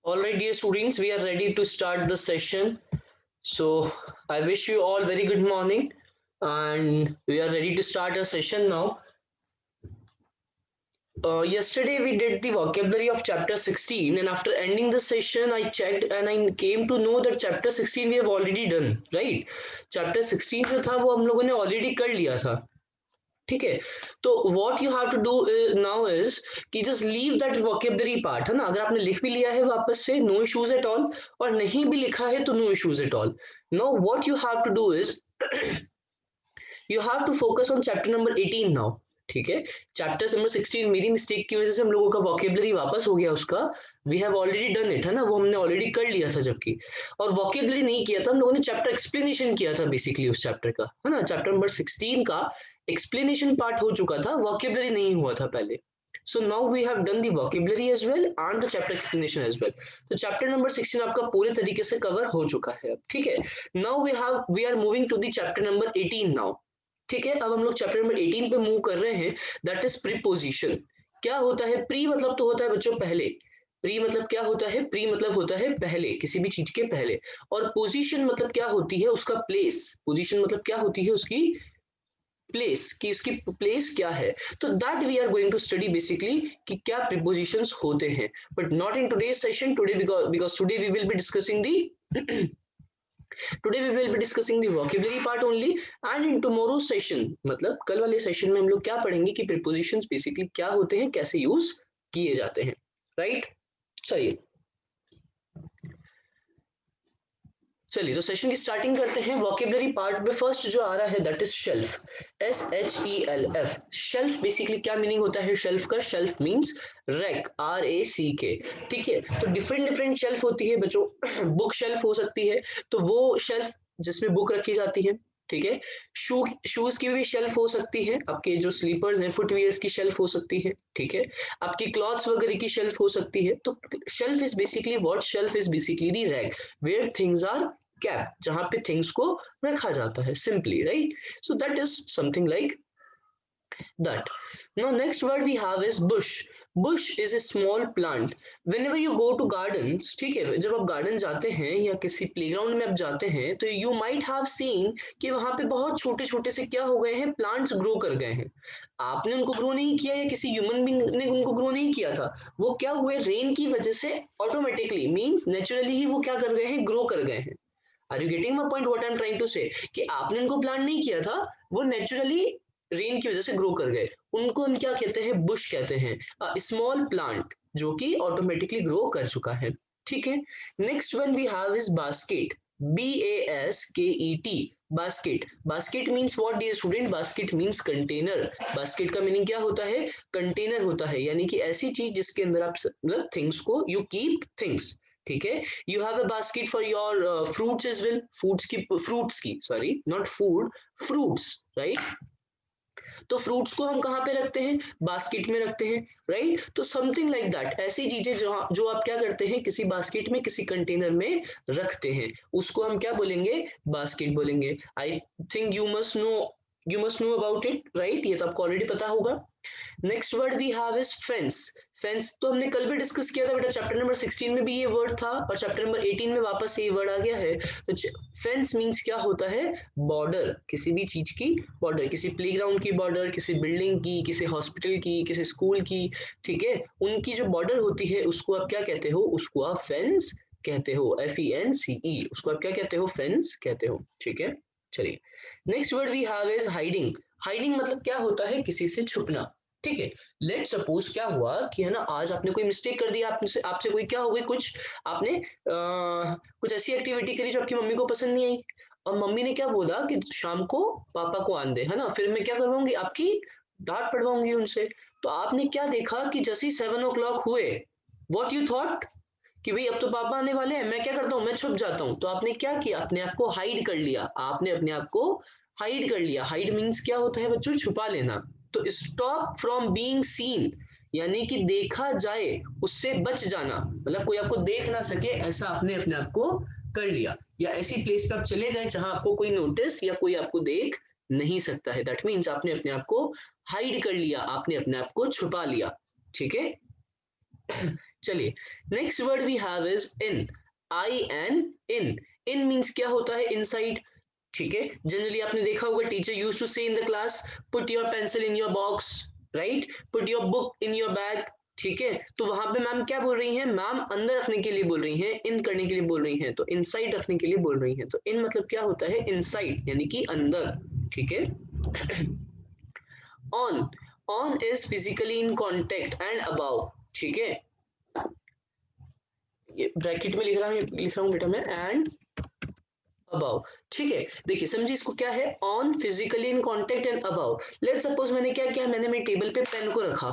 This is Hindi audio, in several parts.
All right, dear students, we are ready to start the session. So, I wish you all very good morning, and we are ready to start our session now. Yesterday, we did the vocabulary of chapter 16, and after ending the session, I checked and I came to know that chapter 16 we have already done, right? Chapter 16 जो था वो हम लोगों ने already कर लिया था. ठीक है, तो what you have to do now is कि just leave that vocabulary part, है ना. अगर आपने लिख भी लिया है वापस से, नो इश्यूज एट ऑल, और नहीं भी लिखा है तो no issues at all. No what you have to do is you have to focus on chapter number 18 now. ठीक है, चैप्टर नंबर 16 मेरी मिस्टेक की वजह से हम लोगों का वोकेबलरी वापस हो गया उसका. We have already done it, है ना, वो हमने ऑलरेडी कर लिया था. जबकि और वोकेबलरी नहीं किया था हम लोगों ने, चैप्टर एक्सप्लेनेशन किया था बेसिकली उस चैप्टर का, है ना. चैप्टर नंबर 16 का एक्सप्लेनेशन पार्ट हो चुका था, वोकेबलरी नहीं हुआ था पहले. So now we have done the vocabulary as well and the chapter explanation as well. तो chapter number 16 आपका पूरे तरीके से कवर हो चुका है अब. ठीक है, now we are moving to the chapter number 18 now. ठीक है, अब हम लोग चैप्टर नंबर 18 पे मूव कर रहे हैं. That is preposition. क्या होता है प्री? मतलब तो होता है बच्चों पहले. प्री मतलब क्या होता है? प्री मतलब होता है पहले, किसी भी चीज के पहले. और पोजीशन मतलब क्या होती है? उसका प्लेस. पोजीशन मतलब क्या होती है? उसकी प्लेस, कि इसकी प्लेस क्या है. तो that we are going to study basically कि क्या प्रीपोजिशंस होते हैं, but not in today's session. Today because today we will be discussing the today we will be discussing the vocabulary part only, and in tomorrow's session मतलब कल वाले सेशन में हम लोग क्या पढ़ेंगे कि prepositions basically क्या होते हैं, कैसे यूज किए जाते हैं. राइट, चलिए तो सेशन की स्टार्टिंग करते हैं. वोकेबलरी पार्ट में फर्स्ट जो आ रहा है that is shelf. SHELF. Shelf basically क्या मीनिंग होता है शेल्फ का? Shelf means rack, RACK. ठीक है, तो डिफरेंट डिफरेंट शेल्फ होती है बच्चों. बुक शेल्फ हो सकती है, तो वो शेल्फ जिसमें बुक रखी जाती है. ठीक है, शूज की भी शेल्फ हो सकती है, आपके जो स्लीपर्स हैं फुटवियर्स की शेल्फ हो सकती है. ठीक है, आपकी क्लॉथ्स वगैरह की शेल्फ हो सकती है. तो shelf is basically what? Shelf is basically the rack where things are kept, जहां पे थिंग्स को रखा जाता है simply. Right, so that is something like that. Now next word we have is bush. Bush is a small plant. Whenever you go to gardens, ठीक है, जब आप गार्डन जाते हैं या किसी प्लेग्राउंड में आप जाते हैं तो you might have seen कि वहां पे बहुत छोटे छोटे से क्या हो गए हैं, प्लांट्स ग्रो कर गए हैं. आपने उनको ग्रो नहीं किया या किसी ह्यूमन बीइंग ने उनको ग्रो नहीं किया था, वो क्या हुए, रेन की वजह से ऑटोमेटिकली मींस नेचुरली ही वो क्या कर गए हैं, ग्रो कर गए हैं. Are you getting my point? What I am trying to say कि आपने उनको प्लांट नहीं किया था, वो नेचुरली रेन की वजह से ग्रो कर गए. उनको हम क्या कहते हैं? बुश कहते हैं. स्मॉल प्लांट जो कि ऑटोमेटिकली ग्रो कर चुका है. ठीक है, next one we have is basket. BASKET. Basket. Basket means what dear student? Basket means container. Basket का मीनिंग क्या होता है? कंटेनर होता है, यानी कि ऐसी चीज जिसके अंदर आप मतलब थिंग्स को यू कीप थिंग्स. ठीक है, you have a basket for your fruits as well. Fruits की sorry not food, fruits. Right, तो फ्रूट्स को हम कहाँ पे रखते हैं? बास्केट में रखते हैं. राइट, तो समथिंग लाइक दैट, ऐसी चीजें जो आप क्या करते हैं, किसी बास्केट में किसी कंटेनर में रखते हैं, उसको हम क्या बोलेंगे? बास्केट बोलेंगे. I think you must know about it. Right, ये तो आपको ऑलरेडी पता होगा. Next word we have is fence. Fence तो हमने कल भी डिस्कस किया था बेटा, चैप्टर नंबर 16 में भी ये वर्ड था और चैप्टर नंबर 18 में वापस से ये वर्ड आ गया है. तो फेंस मींस क्या होता है? बॉर्डर, किसी भी चीज की बॉर्डर, किसी प्लेग्राउंड की बॉर्डर, किसी बिल्डिंग की, किसी हॉस्पिटल की, किसी स्कूल की. ठीक है, उनकी जो बॉर्डर होती है उसको आप क्या कहते हो? उसको आप फेंस कहते हो. FENCE, उसको आप क्या कहते हो? फेंस कहते हो. ठीक है, चलिए next word we have is hiding. Hiding मतलब क्या होता है? किसी से छुपना. ठीक है, लेट सपोज क्या हुआ कि है ना, आज आपने कोई मिस्टेक कर दिया, आपसे कोई क्या हो गई, कुछ आपने कुछ ऐसी एक्टिविटी करी जो आपकी मम्मी को पसंद नहीं आई, और मम्मी ने क्या बोला कि शाम को पापा को आन दे, है ना, फिर मैं क्या करवाऊंगी, आपकी डांट पड़वाऊंगी उनसे. तो आपने क्या देखा कि जैसे ही 7 o'clock हुए, व्हाट यू थॉट कि भाई अब तो पापा आने वाले हैं, मैं क्या करता हूँ, मैं छुप जाता हूँ. तो आपने क्या किया? अपने आप को हाइड कर लिया. आपने अपने आप को हाइड कर लिया. हाइड मीन्स क्या होता है बच्चों? छुपा लेना. तो स्टॉप फ्रॉम बीइंग सीन, यानी कि देखा जाए उससे बच जाना, मतलब कोई आपको देख ना सके, ऐसा आपने अपने आप को कर लिया. या ऐसी प्लेस पे आप चले गए जहां आपको कोई नोटिस या कोई आपको देख नहीं सकता है. दैट मीन्स आपने अपने आप को हाइड कर लिया, आपने अपने आप को छुपा लिया. ठीक है, चलिए, next word we have is in, I N in. In means क्या होता है? इनसाइड। ठीक है, जनरली आपने देखा होगा टीचर यूज टू से in the class, put your pencil in your box, right, put your book in your bag. ठीक है, तो वहां पे मैम क्या बोल रही हैं? मैम अंदर रखने के लिए बोल रही हैं, इन करने के लिए बोल रही हैं, तो इनसाइड रखने के लिए बोल रही हैं। तो इन मतलब क्या होता है? इनसाइड, यानी कि अंदर। ठीक है, on, on is physically in contact and above. ठीक है, ये ब्रैकेट में लिख रहा हूँ बेटा मैं, एंड अबाउ। ठीक है, देखिए समझिए इसको क्या है? On, physically in contact and above. Let's suppose मैंने क्या किया, मैंने मेरे टेबल पे पेन को रखा,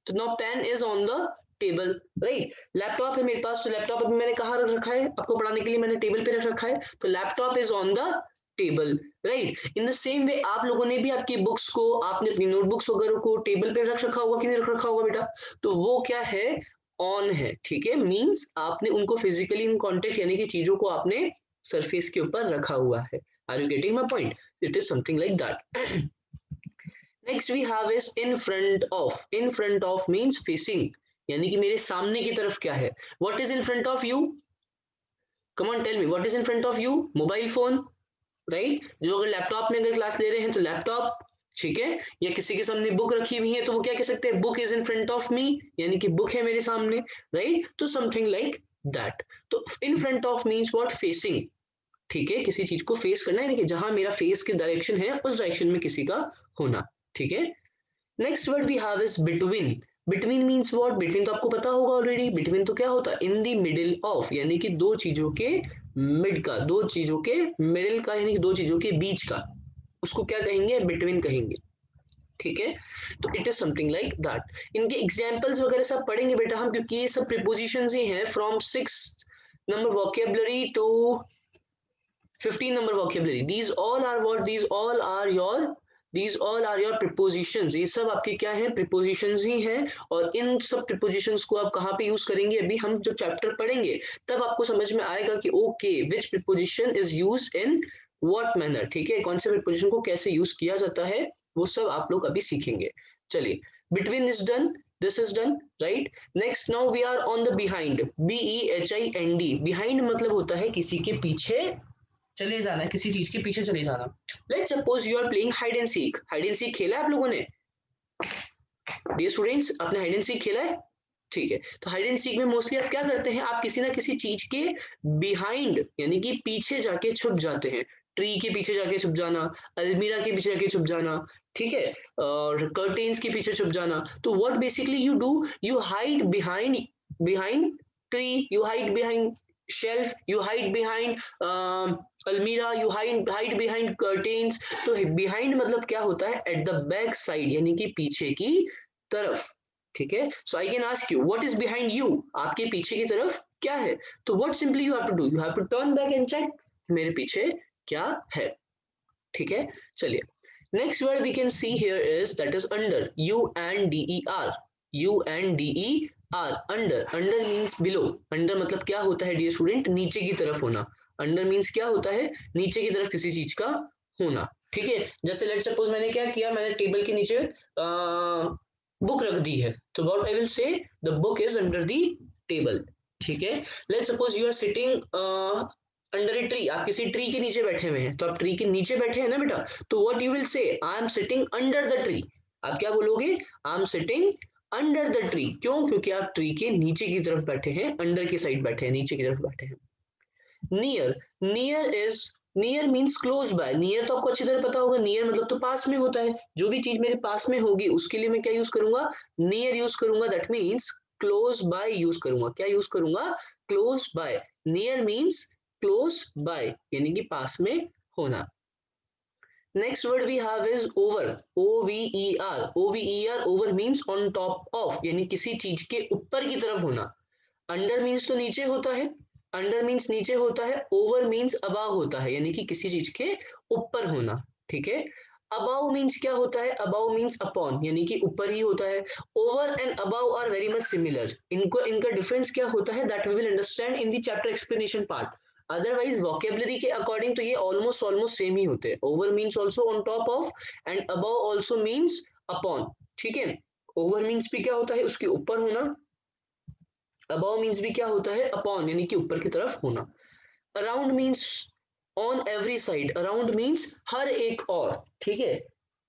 तो now pen is on the table, right. Laptop है मेरे पास, तो लैपटॉप अभी मैंने कहाँ रख रखा है? आपको पढ़ाने के लिए मैंने टेबल पे रख रखा है, तो laptop is on the table, right. In the same way आप लोगों ने भी आपकी बुक्स को, आपने अपनी नोटबुक्स वगैरह को टेबल पे रख रखा होगा कि नहीं रख रखा होगा बेटा? तो वो क्या है? ऑन है। ठीक है, मींस आपने उनको फिजिकली इन कांटेक्ट, यानी कि चीजों को आपने सरफेस के ऊपर रखा हुआ है। Are you getting my point? It is something like that. Next we have is in front of. In front of means facing, यानी कि मेरे सामने की तरफ क्या है? What is in front of you? Come on tell me, what is in front of you? Mobile phone, right. जो अगर लैपटॉप में अगर क्लास ले रहे हैं तो लैपटॉप। ठीक है, या किसी के सामने बुक रखी हुई है तो वो क्या कह सकते हैं? Book is in front of me, यानी कि बुक है मेरे सामने, राइट। तो समथिंग लाइक दैट। तो in front of means what? Facing. ठीक है, किसी चीज को फेस करना, यानी कि जहां मेरा फेस की डायरेक्शन है उस डायरेक्शन में किसी का होना। ठीक है, next word we have is between. Between means what? Between तो आपको पता होगा ऑलरेडी। बिटवीन तो क्या होता है? इन द मिडिल ऑफ, यानी कि दो चीजों के मिड का, दो चीजों के मिडिल का, यानी कि दो चीजों के बीच का, उसको क्या कहेंगे? बिटवीन कहेंगे। ठीक है, तो it is something like that. इनके एग्जांपल्स वगैरह सब पढ़ेंगे बेटा हम, क्योंकि ये सब प्रीपोजिशंस ही हैं from 6 number vocabulary to 15 number vocabulary. These all are what? These all are your prepositions. ये सब आपके क्या है? prepositions ही हैं। और इन सब prepositions को आप कहाँ पे यूज करेंगे? अभी हम जो चैप्टर पढ़ेंगे तब आपको समझ में आएगा कि okay which preposition is used in what manner। ठीक है, कौन से preposition को कैसे यूज किया जाता है वो सब आप लोग अभी सीखेंगे। चलिए, between is done, this is done, right। next now we are on the behind, behind। behind मतलब होता है किसी के पीछे चले जाना, किसी चीज के पीछे चले जाना। Let's suppose you are playing hide and seek. Hide and seek खेला है आप लोगों ने? डियर स्टूडेंट्स, आपने हाइड एंड सीक खेला है? ठीक है, तो हाइड एंड सीक में मोस्टली आप क्या करते हैं? आप किसी ना किसी चीज के बिहाइंड, यानी कि पीछे जाके छुप जाते हैं। ट्री के पीछे जाके छुप जाना, अलमीरा के पीछे जाके छुप जाना, ठीक है, और कर्टेन्स के पीछे छुप जाना। तो what basically you do? You hide behind, behind tree, you hide behind shelf, you hide behind अलमीरा, you hide behind curtains। तो behind मतलब क्या होता है? at the back side, यानी कि पीछे की तरफ। ठीक है, so I can ask you what is behind you? आपके पीछे की तरफ क्या है? तो what simply you have to do? You have to turn back and check मेरे पीछे क्या है। ठीक है, चलिए, next word we can see here is that is under, U-N-D-E-R, U-N-D-E-R, under। under means below। under मतलब क्या होता है डियर स्टूडेंट? नीचे की तरफ होना। under means क्या होता है? नीचे की तरफ किसी चीज का होना। ठीक है, जैसे लेट सपोज मैंने क्या किया, मैंने टेबल के नीचे बुक रख दी है, तो what I will say? The book is under the table. ठीक है, let suppose you are sitting under a tree. आप किसी ट्री के नीचे बैठे हुए हैं, तो आप ट्री के नीचे बैठे हैं ना बेटा, तो what you will say? I am sitting under the tree. आप क्या बोलोगे? I am sitting under the tree. क्यों? क्योंकि आप ट्री के नीचे की तरफ बैठे हैं, अंडर की साइड बैठे हैं, नीचे की तरफ बैठे हैं। Near, near is, near means close by. Near तो आपको अच्छी तरह पता होगा, नियर मतलब तो पास में होता है। जो भी चीज मेरे पास में होगी उसके लिए मैं क्या यूज करूंगा? नियर यूज करूंगा। That means close by use करूंगा। क्या यूज करूंगा? Close by. Near means close by, यानी कि पास में होना। Next word we have is over, O-V-E-R, O-V-E-R, over means on top of, यानी किसी चीज के ऊपर की तरफ होना। अंडर मीन्स तो नीचे होता है, अंडर मीन्स नीचे होता है। ओवर मीन्स अबाव होता है, यानी कि किसी चीज के ऊपर होना। ठीक है, अबाव मीन्स क्या होता है? अबाव मीन्स अपॉन, यानी कि ऊपर ही होता है। Over and above are very much similar. इनको, इनका डिफरेंस क्या होता है? That we will understand in the chapter explanation part. Otherwise vocabulary के अकॉर्डिंग तो ये ऑलमोस्ट ऑलमोस्ट सेम ही होते हैं। Over means also on top of and above also means upon. ठीक है, ओवर मीन्स भी क्या होता है? उसके ऊपर होना, अबव मीन्स भी क्या होता है, अपॉन यानी कि ऊपर की तरफ होना। Around means on every side, around means हर एक और, ठीक है।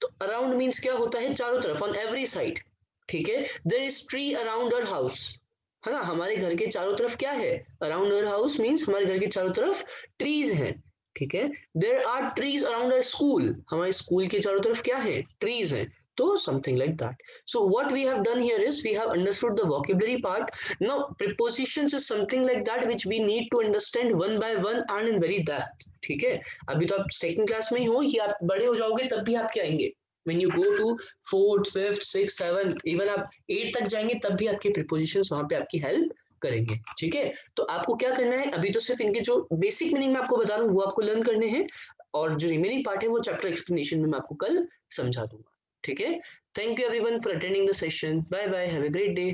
तो अराउंड मीन्स क्या होता है, चारों तरफ, ऑन एवरी साइड, ठीक है। There is tree around our house, है ना, हमारे घर के चारों तरफ क्या है, अराउंड अवर हाउस मीन्स हमारे घर के चारों तरफ ट्रीज हैं, ठीक है। There are trees around our school, हमारे स्कूल के चारों तरफ क्या है, ट्रीज हैं। तो something like that. So what we have done here is we have understood the vocabulary part. Now prepositions is something like that which we need to understand one by one and in very depth, ठीक है। अभी तो आप सेकंड क्लास में ही हो, ये आप बड़े हो जाओगे तब भी आपके आएंगे। when you go to fourth fifth six seventh, even आप एट तक जाएंगे तब भी आपके प्रिपोजिशंस वहां पे आपकी हेल्प करेंगे, ठीक है। तो आपको क्या करना है, अभी तो सिर्फ इनके जो बेसिक मीनिंग मैं आपको बता रहा हूँ वो आपको लर्न करने हैं, और जो रिमेनिंग पार्ट है वो चैप्टर एक्सप्लेनेशन में मैं आपको कल समझा दूंगा, ठीक है। Thank you everyone for attending the session, bye bye, have a great day.